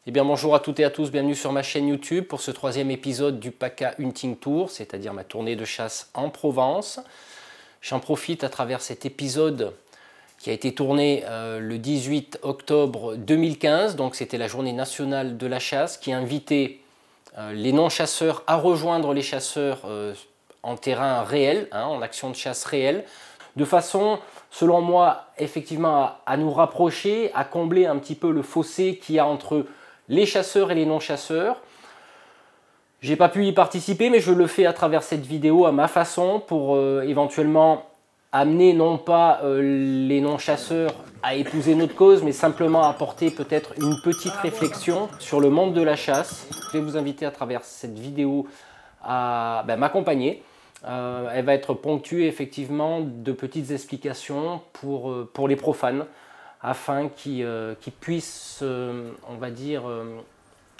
Eh bien bonjour à toutes et à tous, bienvenue sur ma chaîne YouTube pour ce troisième épisode du PACA Hunting Tour, c'est-à-dire ma tournée de chasse en Provence. J'en profite à travers cet épisode qui a été tourné le 18 octobre 2015, donc c'était la journée nationale de la chasse, qui invitait les non-chasseurs à rejoindre les chasseurs en terrain réel, en action de chasse réelle, de façon, selon moi, effectivement à nous rapprocher, à combler un petit peu le fossé qu'il y a entre les chasseurs et les non-chasseurs. J'ai pas pu y participer, mais je le fais à travers cette vidéo à ma façon pour éventuellement amener non pas les non-chasseurs à épouser notre cause, mais simplement apporter peut-être une petite réflexion sur le monde de la chasse. Je vais vous inviter à travers cette vidéo à m'accompagner. Elle va être ponctuée effectivement de petites explications pour les profanes, afin qu'ils puissent, on va dire,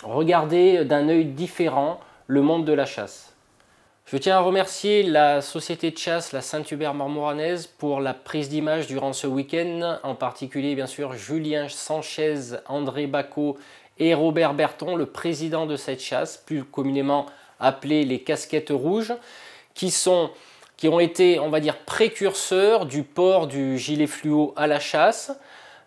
regarder d'un œil différent le monde de la chasse. Je tiens à remercier la société de chasse, la Saint-Hubert-Marmoranaise, pour la prise d'image durant ce week-end, en particulier bien sûr Julien Sanchez, André Bacot et Robert Berton, le président de cette chasse, plus communément appelée les casquettes rouges, qui ont été, on va dire, précurseurs du port du gilet fluo à la chasse.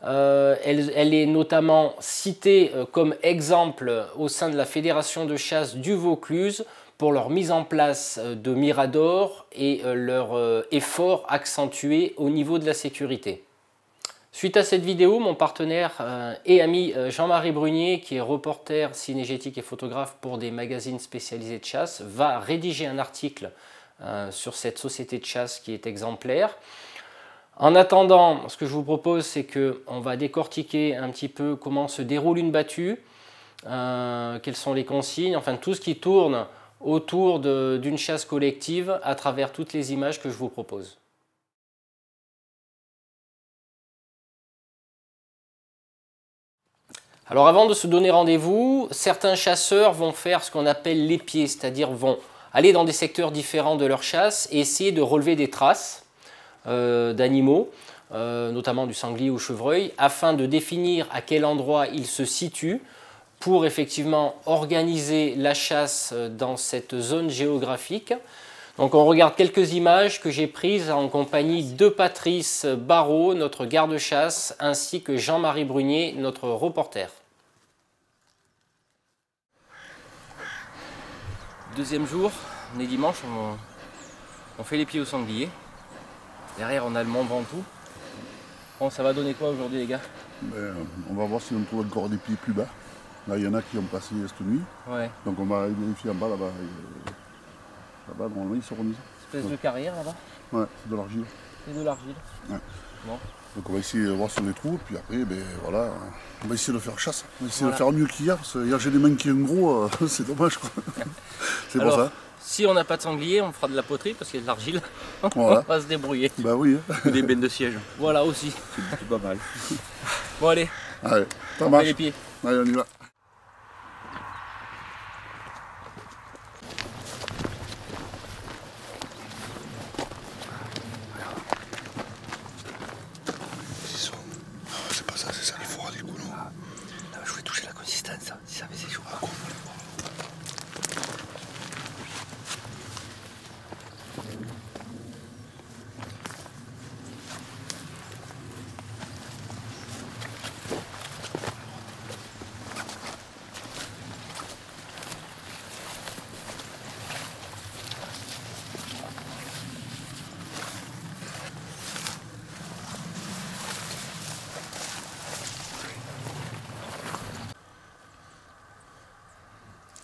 Elle est notamment citée comme exemple au sein de la Fédération de chasse du Vaucluse pour leur mise en place de miradors et leur effort accentué au niveau de la sécurité. Suite à cette vidéo, mon partenaire et ami Jean-Marie Brunier, qui est reporter cynégétique et photographe pour des magazines spécialisés de chasse, va rédiger un article sur cette société de chasse qui est exemplaire. En attendant, ce que je vous propose, c'est qu'on va décortiquer un petit peu comment se déroule une battue, quelles sont les consignes, enfin tout ce qui tourne autour d'une chasse collective à travers toutes les images que je vous propose. Alors avant de se donner rendez-vous, certains chasseurs vont faire ce qu'on appelle l'épier, c'est-à-dire vont aller dans des secteurs différents de leur chasse et essayer de relever des traces d'animaux, notamment du sanglier ou chevreuil, afin de définir à quel endroit ils se situent pour effectivement organiser la chasse dans cette zone géographique. Donc on regarde quelques images que j'ai prises en compagnie de Patrice Barrault, notre garde-chasse, ainsi que Jean-Marie Brunier, notre reporter. Deuxième jour, on est dimanche, on fait les pieds au sanglier. Derrière on a le Mont Ventoux. Bon, ça va donner quoi aujourd'hui les gars? On va voir si on trouve encore des pieds plus bas. Là il y en a qui ont passé cette nuit. Ouais. Donc on va vérifier en bas là-bas. Là-bas normalement ils seront mis. Espèce de carrière là-bas? Ouais, c'est de l'argile. C'est de l'argile. Ouais. Bon. Donc on va essayer de voir sur les trous, puis après voilà, on va essayer de faire chasse. On va essayer de faire mieux qu'hier, parce que hier j'ai les mains qui sont gros, c'est dommage quoi. C'est pour ça. Si on n'a pas de sanglier, on fera de la poterie parce qu'il y a de l'argile. Voilà. On va se débrouiller. Bah oui. Ou des bennes de siège. Voilà aussi. C'est pas mal. Bon allez, Allez, ça on marche. fait les pieds. Allez, on y va. C'est pas ça, c'est ça les fourrades du coup, non? Non, je voulais toucher la consistance, si ça avait ses jours.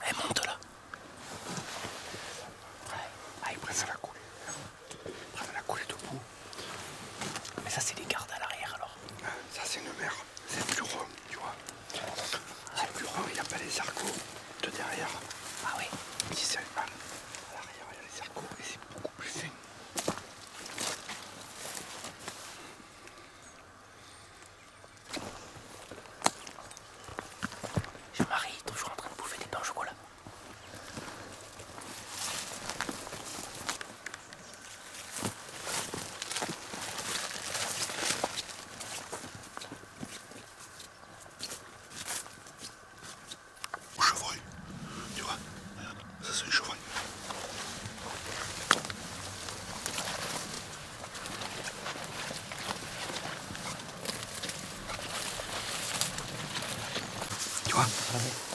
Elle monte là. Ah, ils prennent la coulée. Ils prennent la coulée debout. Mais ça c'est les gardes à l'arrière alors. Ça, c'est une mer. C'est plus rond, tu vois. C'est plus rond, il n'y a pas les argots de derrière. Ah oui. Si c'est à l'arrière, il y a les argots et c'est beaucoup plus fin. Jean-Marie est toujours en train de bouffer des pains au chocolat.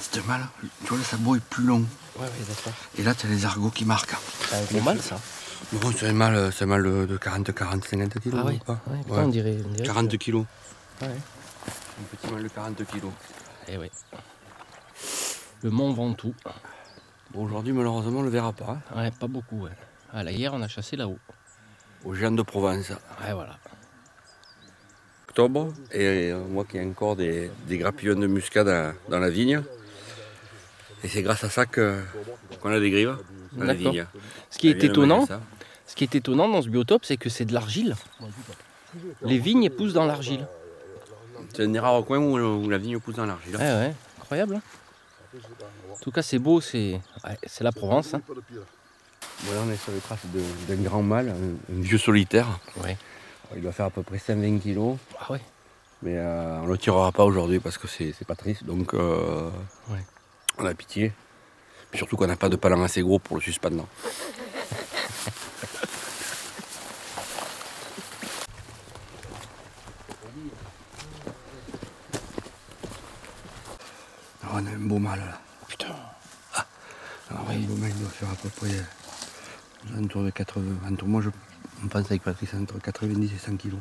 Cette mâle, tu vois, le sabot est plus long. Ouais, d'accord. Et là, tu as les argots qui marquent. C'est un gros mâle, ça. Bon, c'est un mâle de 40, 50 kilos. Ah oui, Pas on dirait 40 kilos. Ouais. Un petit mâle de 40 kilos. Eh ouais. Le Mont Ventoux. Bon, aujourd'hui, malheureusement, on le verra pas. Hein. Ouais, pas beaucoup. Ouais. Ah, là, hier, on a chassé là-haut. Au Géant de Provence. Ouais, voilà. Octobre, et on voit qu'il y a encore des grappillons de muscade dans la vigne. Et c'est grâce à ça qu'on a des grives dans la vigne. Ce qui est étonnant dans ce biotope, c'est que c'est de l'argile. Les vignes poussent dans l'argile. C'est un des rares coins où la vigne pousse dans l'argile. Ouais, incroyable. Hein. En tout cas, c'est beau, c'est la Provence. Hein. Voilà, on est sur les traces d'un grand mâle, un vieux solitaire. Ouais. Il doit faire à peu près 120 kilos. Ah ouais. Mais on ne le tirera pas aujourd'hui parce que c'est pas triste. Donc on a pitié. Puis surtout qu'on n'a pas de palan assez gros pour le suspendre. On a un beau mâle là. Putain. Un beau mâle, il doit faire à peu près autour de 80. Moi, on pense avec Patrice entre 90 et 100 kilos.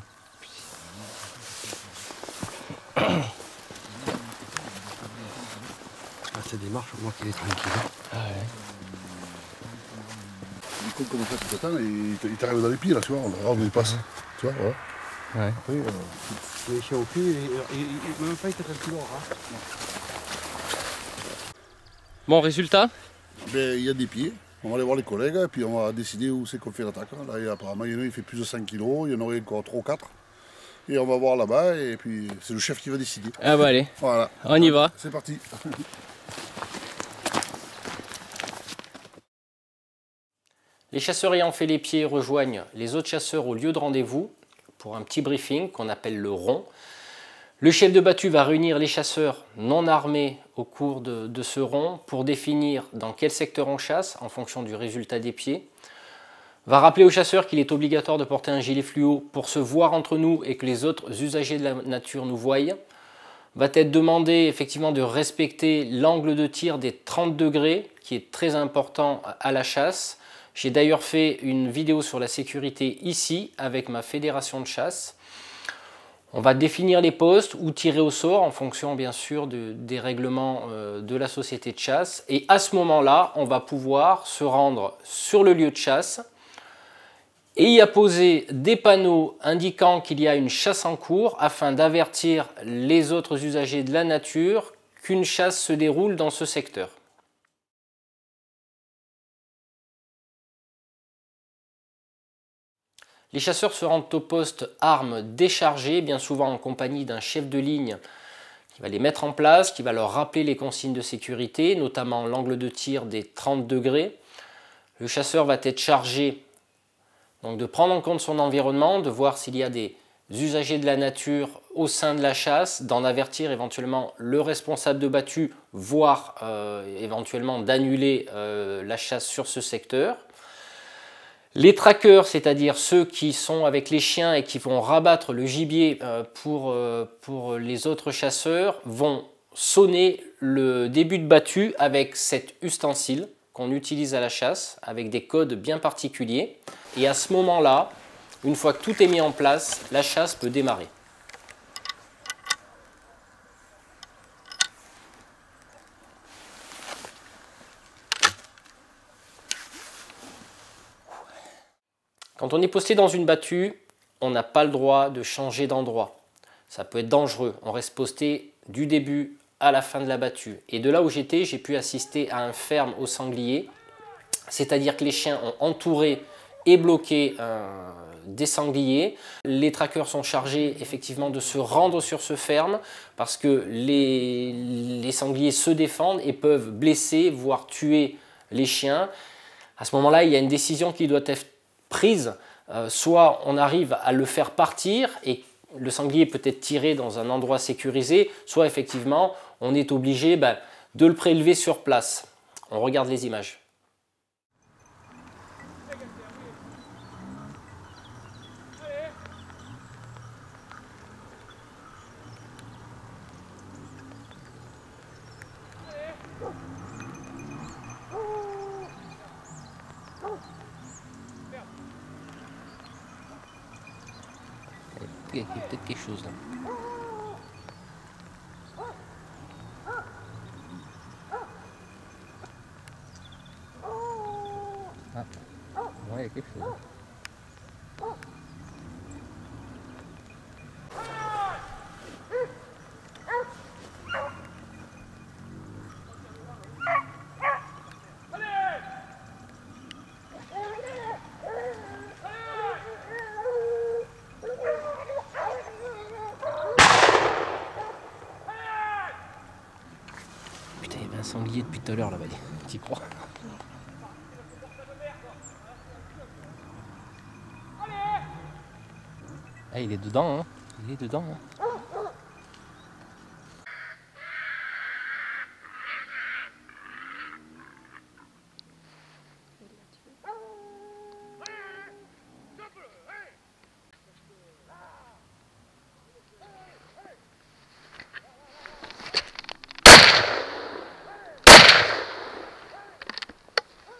Ça démarche, on voit qu'il est tranquille. Ah ouais. Il compte comme ça tout le temps et il t'arrive dans les pieds là, tu vois, on regarde où il passe. Tu vois, voilà. Ouais. Après, Il est au pied, il même pas été tranquille. Bon, résultat. ben, il y a des pieds. On va aller voir les collègues et puis on va décider où c'est qu'on fait l'attaque. Là, apparemment, il y en a il fait plus de 5 kilos, il y en aurait encore 3 ou 4. Et on va voir là-bas et puis c'est le chef qui va décider. Ah bah allez, Voilà. on y va. C'est parti. Les chasseurs ayant fait les pieds rejoignent les autres chasseurs au lieu de rendez-vous pour un petit briefing qu'on appelle le rond. Le chef de battue va réunir les chasseurs non armés au cours de ce rond pour définir dans quel secteur on chasse en fonction du résultat des pieds. Va rappeler aux chasseurs qu'il est obligatoire de porter un gilet fluo pour se voir entre nous et que les autres usagers de la nature nous voient. Va être demandé effectivement de respecter l'angle de tir des 30 degrés qui est très important à la chasse. J'ai d'ailleurs fait une vidéo sur la sécurité ici avec ma fédération de chasse. On va définir les postes ou tirer au sort en fonction bien sûr des règlements de la société de chasse. Et à ce moment-là, on va pouvoir se rendre sur le lieu de chasse et y apposer des panneaux indiquant qu'il y a une chasse en cours afin d'avertir les autres usagers de la nature qu'une chasse se déroule dans ce secteur. Les chasseurs se rendent au poste armes déchargées, bien souvent en compagnie d'un chef de ligne qui va les mettre en place, qui va leur rappeler les consignes de sécurité, notamment l'angle de tir des 30 degrés. Le chasseur va être chargé donc, de prendre en compte son environnement, de voir s'il y a des usagers de la nature au sein de la chasse, d'en avertir éventuellement le responsable de battue, voire éventuellement d'annuler la chasse sur ce secteur. Les traqueurs, c'est-à-dire ceux qui sont avec les chiens et qui vont rabattre le gibier pour les autres chasseurs, vont sonner le début de battue avec cet ustensile qu'on utilise à la chasse, avec des codes bien particuliers. Et à ce moment-là, une fois que tout est mis en place, la chasse peut démarrer. Quand on est posté dans une battue, on n'a pas le droit de changer d'endroit. Ça peut être dangereux. On reste posté du début à la fin de la battue. Et de là où j'étais, j'ai pu assister à un ferme au sanglier. C'est-à-dire que les chiens ont entouré et bloqué des sangliers. Les traqueurs sont chargés effectivement de se rendre sur ce ferme parce que les sangliers se défendent et peuvent blesser, voire tuer les chiens. À ce moment-là, il y a une décision qui doit être prise, soit on arrive à le faire partir et le sanglier peut être tiré dans un endroit sécurisé, soit effectivement on est obligé de le prélever sur place. On regarde les images. peut-être quelque chose là. Ah, ouais, il y a quelque chose. Putain, il y avait un sanglier depuis tout à l'heure là-bas, t'y crois? Ah, il est dedans, hein. Il est dedans, hein.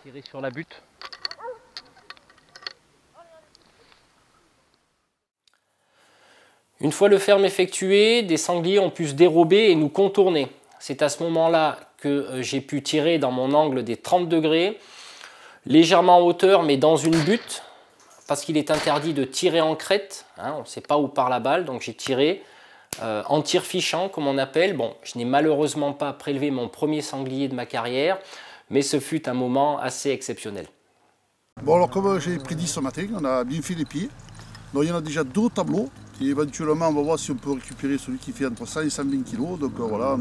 Tirer sur la butte. Une fois le ferme effectué, des sangliers ont pu se dérober et nous contourner. C'est à ce moment-là que j'ai pu tirer dans mon angle des 30 degrés, légèrement en hauteur mais dans une butte, parce qu'il est interdit de tirer en crête, hein, on ne sait pas où part la balle, donc j'ai tiré en tir fichant comme on appelle. Bon, je n'ai malheureusement pas prélevé mon premier sanglier de ma carrière, mais ce fut un moment assez exceptionnel. Bon alors comme j'ai prédit ce matin, on a bien fait les pieds. Donc il y en a déjà 2 tableaux. Et éventuellement on va voir si on peut récupérer celui qui fait entre 100 et 120 kg. Donc voilà,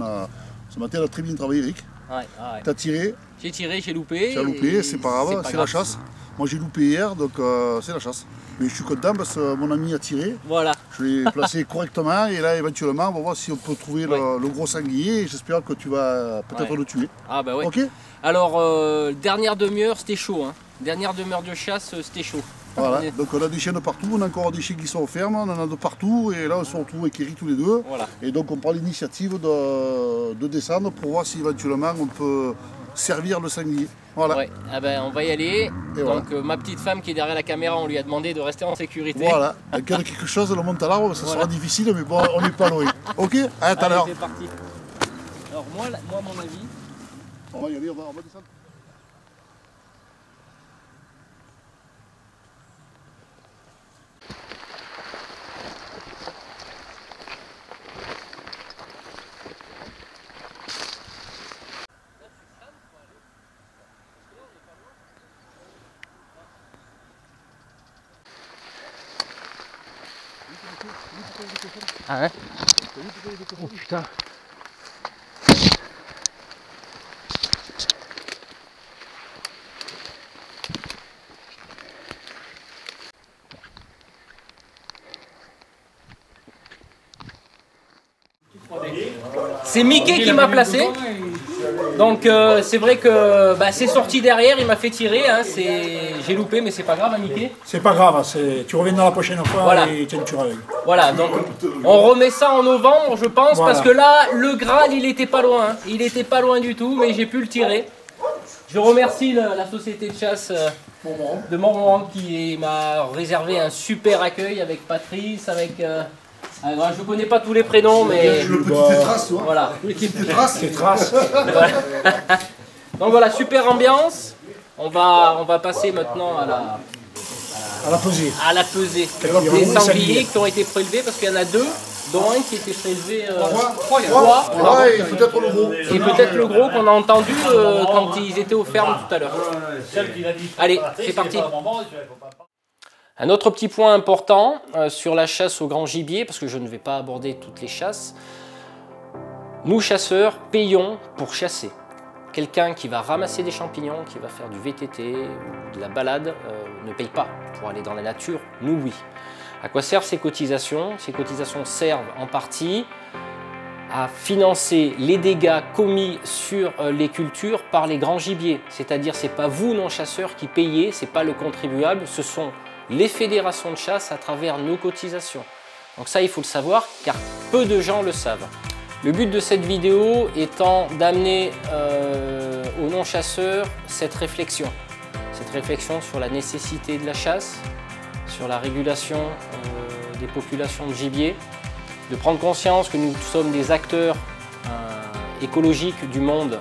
ce matin on a très bien travaillé Eric. Ouais. T'as tiré? J'ai tiré, j'ai loupé. Tu as loupé, c'est pas grave, c'est la chasse. Moi j'ai loupé hier, donc c'est la chasse. Mais je suis content parce que mon ami a tiré. Voilà. Je l'ai placé correctement et là éventuellement on va voir si on peut trouver le gros sanglier et j'espère que tu vas peut-être le tuer. Ah bah ouais. Ok. Alors dernière demi-heure c'était chaud, hein. Dernière demi-heure de chasse c'était chaud. Voilà, donc on a des chiens de partout, on a encore des chiens qui sont fermes, on en a de partout et là on se retrouve avec Eric tous les deux. Voilà. Et donc on prend l'initiative de descendre pour voir si éventuellement on peut servir le sanglier. Voilà. Ouais. Ah ben, on va y aller. Et donc voilà. ma petite femme qui est derrière la caméra, on lui a demandé de rester en sécurité. Voilà, donc il y a quelque chose, le monte à l'arbre, ça sera difficile mais bon, on n'est pas loin. Ok, à tout à Allez, l'heure. c'est parti. Alors moi mon avis. On va y aller, on va descendre. Ah ouais. Oh putain. C'est Mickey qui m'a placé. Donc c'est vrai que c'est sorti derrière, il m'a fait tirer. Hein, j'ai loupé, mais c'est pas grave, hein, Mickey. C'est pas grave, tu reviendras la prochaine fois Voilà. et tu tueras avec. Voilà, donc on remet ça en novembre, je pense, Voilà. parce que là, le Graal, il était pas loin. Hein. Il était pas loin du tout, mais j'ai pu le tirer. Je remercie la société de chasse de Montmorency qui m'a réservé un super accueil avec Patrice, avec... je connais pas tous les prénoms, mais... Le petit tétras, tu vois. Voilà. Tes traces. Voilà. Donc voilà, super ambiance. On va passer maintenant à À la pesée. la pesée Alors, des il y aura sangliers qui ont été prélevés, parce qu'il y en a 2, dont un qui était prélevé... Trois, et peut-être le gros. Et peut-être le gros qu'on a entendu quand ils étaient aux fermes tout à l'heure. Allez, c'est parti. Un autre petit point important sur la chasse au grand gibier, parce que je ne vais pas aborder toutes les chasses. Nous, chasseurs, payons pour chasser. Quelqu'un qui va ramasser des champignons, qui va faire du VTT ou de la balade, ne paye pas pour aller dans la nature. Nous, oui. À quoi servent ces cotisations? Ces cotisations servent en partie à financer les dégâts commis sur les cultures par les grands gibiers. C'est-à-dire, ce n'est pas vous, non-chasseurs, qui payez, ce n'est pas le contribuable, ce sont les fédérations de chasse à travers nos cotisations. Donc ça, il faut le savoir, car peu de gens le savent. Le but de cette vidéo étant d'amener aux non-chasseurs cette réflexion sur la nécessité de la chasse, sur la régulation des populations de gibier, de prendre conscience que nous sommes des acteurs écologiques du monde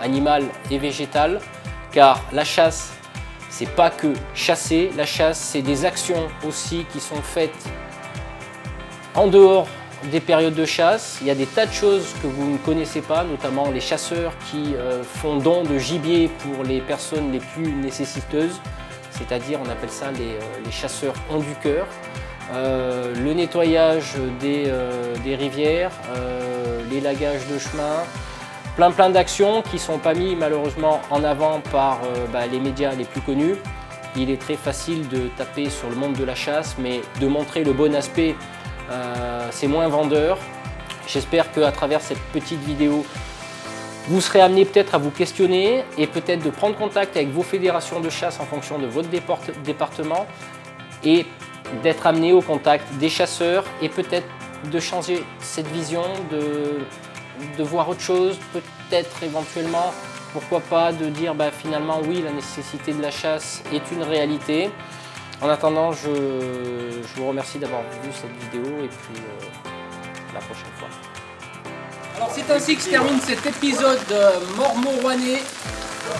animal et végétal, car la chasse, c'est pas que chasser, la chasse, c'est des actions aussi qui sont faites en dehors des périodes de chasse. Il y a des tas de choses que vous ne connaissez pas, notamment les chasseurs qui font don de gibier pour les personnes les plus nécessiteuses, c'est-à-dire on appelle ça les chasseurs ont du cœur. Le nettoyage des rivières, l'élagage de chemin, plein d'actions qui ne sont pas mises malheureusement en avant par les médias les plus connus. Il est très facile de taper sur le monde de la chasse, mais de montrer le bon aspect, c'est moins vendeur. J'espère qu'à travers cette petite vidéo, vous serez amené peut-être à vous questionner et peut-être de prendre contact avec vos fédérations de chasse en fonction de votre département et d'être amené au contact des chasseurs et peut-être de changer cette vision, de voir autre chose, peut-être éventuellement, pourquoi pas, de dire finalement oui, la nécessité de la chasse est une réalité. En attendant, je vous remercie d'avoir vu cette vidéo et puis la prochaine fois. Alors c'est ainsi que se termine cet épisode de Mormont-Rouennais.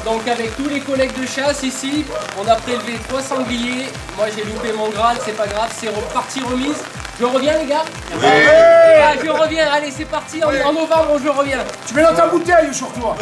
Donc avec tous les collègues de chasse ici, on a prélevé 3 sangliers. Moi j'ai loupé mon grade, c'est pas grave, c'est reparti remise. Je reviens les gars. Ah, je reviens, allez c'est parti, en novembre je reviens. Tu mets dans ta bouteille sur toi.